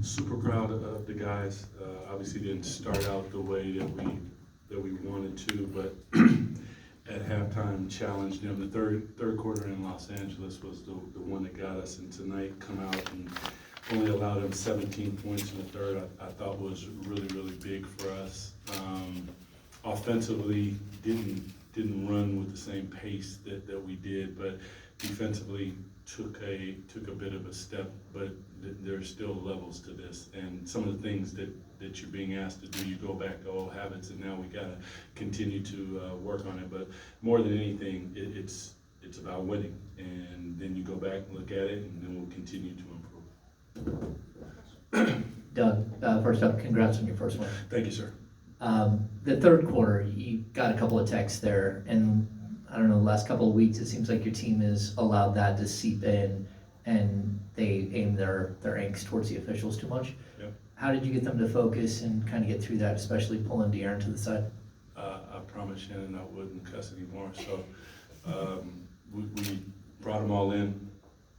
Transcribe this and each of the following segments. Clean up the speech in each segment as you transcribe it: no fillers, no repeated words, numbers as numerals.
Super proud of the guys. Obviously didn't start out the way that we wanted to, but at halftime challenged them. The third quarter in Los Angeles was the one that got us, and tonight come out and only allowed them 17 points in the third. I thought was really big for us. Offensively didn't run with the same pace that we did, but defensively took a bit of a step, but there's still levels to this, and some of the things that you're being asked to do, you go back to old habits, and now we gotta continue to work on it. But more than anything, it's about winning, and then you go back and look at it, and then we'll continue to improve. Doug, first up, congrats on your first win. Thank you, sir. The third quarter, you got a couple of texts there, and I don't know, the last couple of weeks, it seems like your team has allowed that to seep in, and they aim their angst towards the officials too much. Yep. How did you get them to focus and kind of get through that, especially pulling De'Aaron to the side? I promised Shannon I wouldn't cuss anymore, so we brought them all in.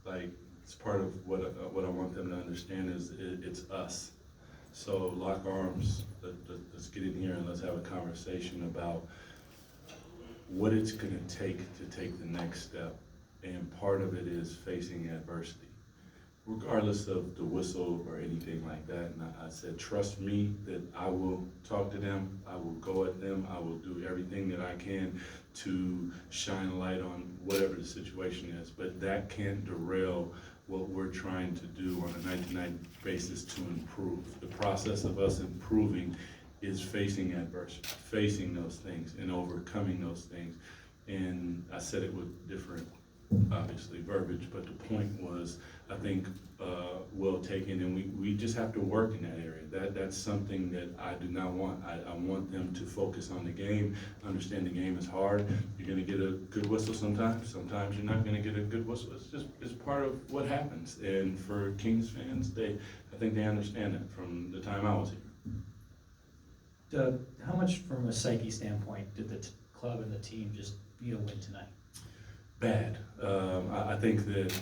Like, it's part of what I want them to understand is it's us. So lock arms, let's get in here and let's have a conversation about what it's gonna take to take the next step. And part of it is facing adversity, regardless of the whistle or anything like that. And I said, trust me that I will talk to them, I will go at them, I will do everything that I can to shine a light on whatever the situation is. But that can't derail what we're trying to do on a night-to-night basis to improve. The process of us improving is facing adversity, facing those things and overcoming those things. And I said it with different, obviously, verbiage, but the point was, I think, well taken, and we just have to work in that area. That's something that I do not want. I want them to focus on the game, understand the game is hard. You're gonna get a good whistle sometimes you're not gonna get a good whistle. It's part of what happens. And for Kings fans, I think they understand that from the time I was here. Doug, how much from a psyche standpoint did the club and the team just need a win tonight? Bad. I think that,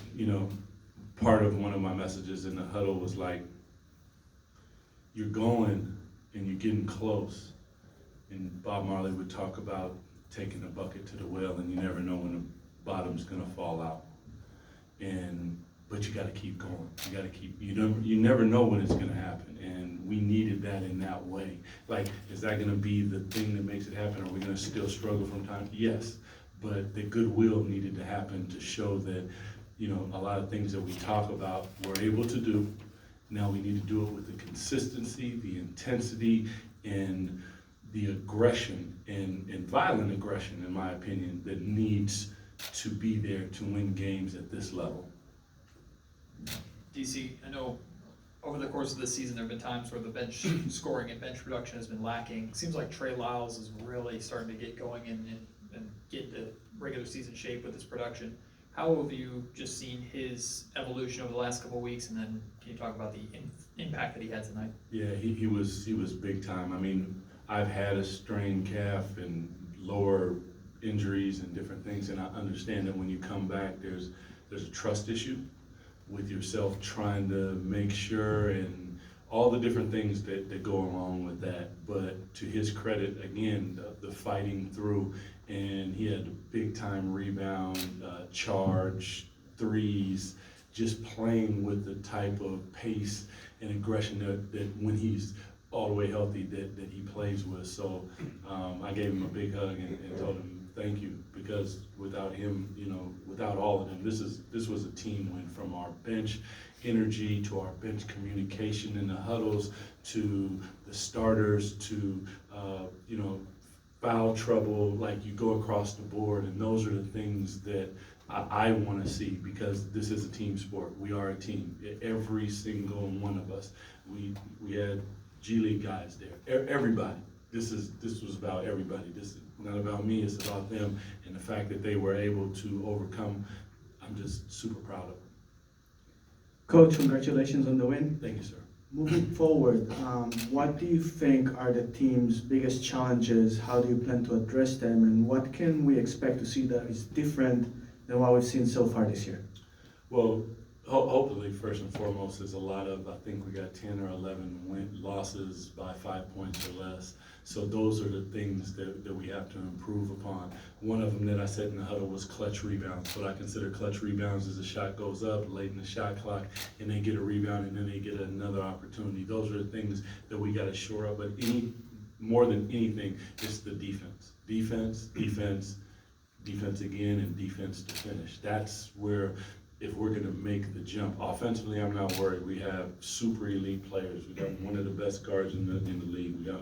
part of one of my messages in the huddle was like, you're going and you're getting close. And Bob Marley would talk about taking a bucket to the well, and you never know when the bottom's gonna fall out. But you gotta keep going. You gotta keep, you never know when it's gonna happen. And we needed that in that way. Like, is that gonna be the thing that makes it happen? Are we gonna still struggle from time? Yes, but the goodwill needed to happen to show that, a lot of things that we talk about we're able to do. Now we need to do it with the consistency, the intensity, and the aggression, and violent aggression, in my opinion, that needs to be there to win games at this level. DC, I know over the course of this season there have been times where the bench scoring and bench production has been lacking. Seems like Trey Lyles is really starting to get going and get the regular season shape with his production. How have you just seen his evolution over the last couple of weeks, and then can you talk about the impact that he had tonight? Yeah, he was big time. I mean, I've had a strained calf and lower injuries and different things, and I understand that when you come back, there's a trust issue with yourself, trying to make sure, and all the different things that go along with that. But to his credit, again, the fighting through, and he had a big time rebound, charge, threes, just playing with the type of pace and aggression that when he's all the way healthy that he plays with. So I gave him a big hug and told him thank you, because without him, without all of them, this was a team win, from our bench energy to our bench communication in the huddles to the starters to foul trouble. Like, you go across the board, and those are the things that I want to see, because this is a team sport. We are a team. Every single one of us. We had G League guys there. Everybody. This was about everybody. This is not about me. It's about them, and the fact that they were able to overcome. I'm just super proud of them. Coach, congratulations on the win. Thank you, sir. Moving forward, what do you think are the team's biggest challenges? How do you plan to address them? And what can we expect to see that is different than what we've seen so far this year? Well, Hopefully, first and foremost, is a lot of, I think we got 10 or 11 losses by 5 points or less. So those are the things that we have to improve upon. One of them that I said in the huddle was clutch rebounds. What I consider clutch rebounds is a shot goes up late in the shot clock and they get a rebound and then they get another opportunity. Those are the things that we got to shore up. But more than anything, it's the defense. Defense again, and defense to finish. That's where, if we're gonna make the jump. Offensively, I'm not worried. We have super elite players. We got one of the best guards in the league. We got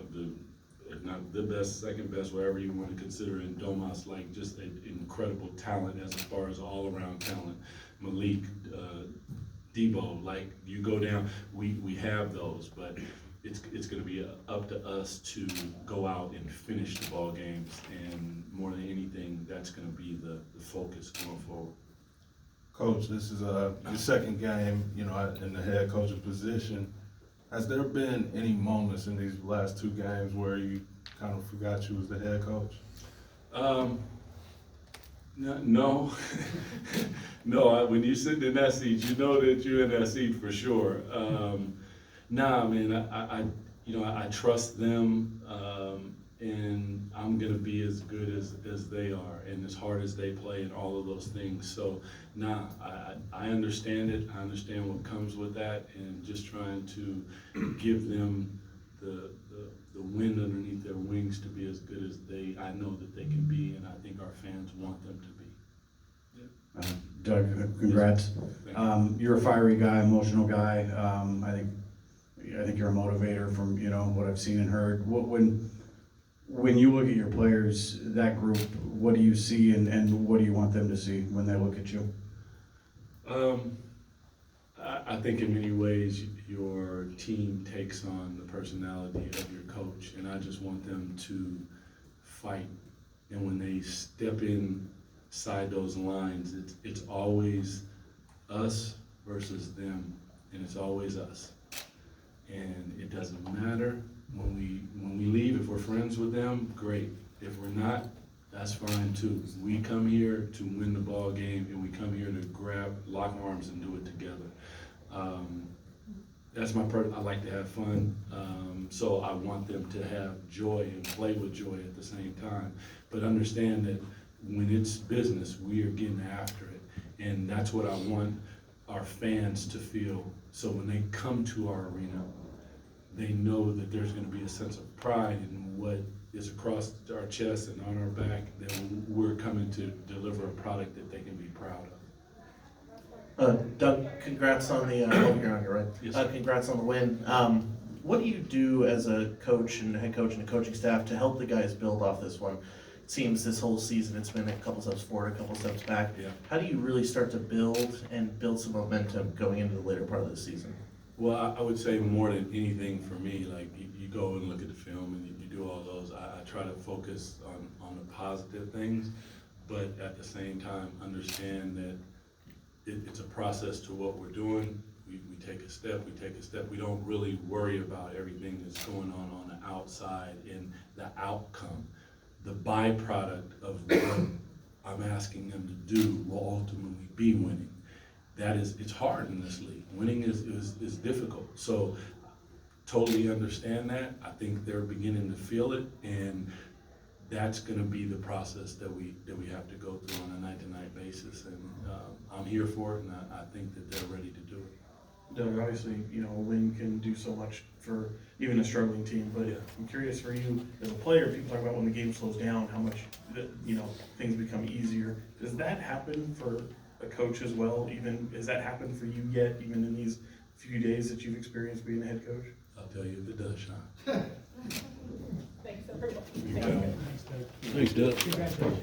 if not the best, second best, whatever you want to consider, in Domas, like just an incredible talent as far as all around talent. Malik, Debo, like you go down, we have those, but it's going to be up to us to go out and finish the ball games, and more than anything, that's going to be the focus going forward. Coach, this is your second game, in the head coaching position. Has there been any moments in these last 2 games where you kind of forgot you was the head coach? No, no. When you sit in that seat, you know that you're in that seat for sure. Nah, man. I trust them, and I'm gonna be as good as they are, and as hard as they play, and all of those things. So, nah, I understand it. I understand what comes with that, and just trying to give them the wind underneath their wings to be as good as I know that they can be, and I think our fans want them to be. Doug, congrats. You're a fiery guy, emotional guy. I think you're a motivator from what I've seen and heard. When you look at your players, that group, what do you see and what do you want them to see when they look at you? I think in many ways your team takes on the personality of your coach, and I just want them to fight. And when they step inside those lines, it's always us versus them, and it's always us. And it doesn't matter when we leave. If we're friends with them, great. If we're not, that's fine too. We come here to win the ball game, and we come here to lock arms and do it together. That's my I like to have fun, so I want them to have joy and play with joy at the same time. But understand that when it's business, we are getting after it, and that's what I want our fans to feel. So when they come to our arena, they know that there's going to be a sense of pride in what is across our chest and on our back, that we're coming to deliver a product that they can be proud of. Doug, congrats on the, you're on here, right? Yes, congrats on the win. What do you do as a coach and head coach and a coaching staff to help the guys build off this one? It seems this whole season it's been a couple steps forward, a couple steps back. Yeah. How do you really start to build some momentum going into the later part of the season? Well, I would say more than anything for me, like you go and look at the film and you do all those. I try to focus on the positive things, but at the same time understand that it's a process to what we're doing. We take a step, we don't really worry about everything that's going on the outside and the outcome. The byproduct of what I'm asking them to do will ultimately be winning. It's hard in this league. Winning is difficult. So totally understand that. I think they're beginning to feel it, and that's going to be the process that we have to go through on a night-to-night basis. And I'm here for it, and I think that they're ready to do it. Doug, obviously, a win can do so much for even a struggling team, but Yeah. I'm curious for you as a player, people talk about when the game slows down, how much, things become easier. Does that happen for a coach as well? Has that happened for you yet, even in these few days that you've experienced being a head coach? I'll tell you if it does, Sean. Thanks, everyone. You got it. Thanks, Doug. Thanks, Doug. Congratulations.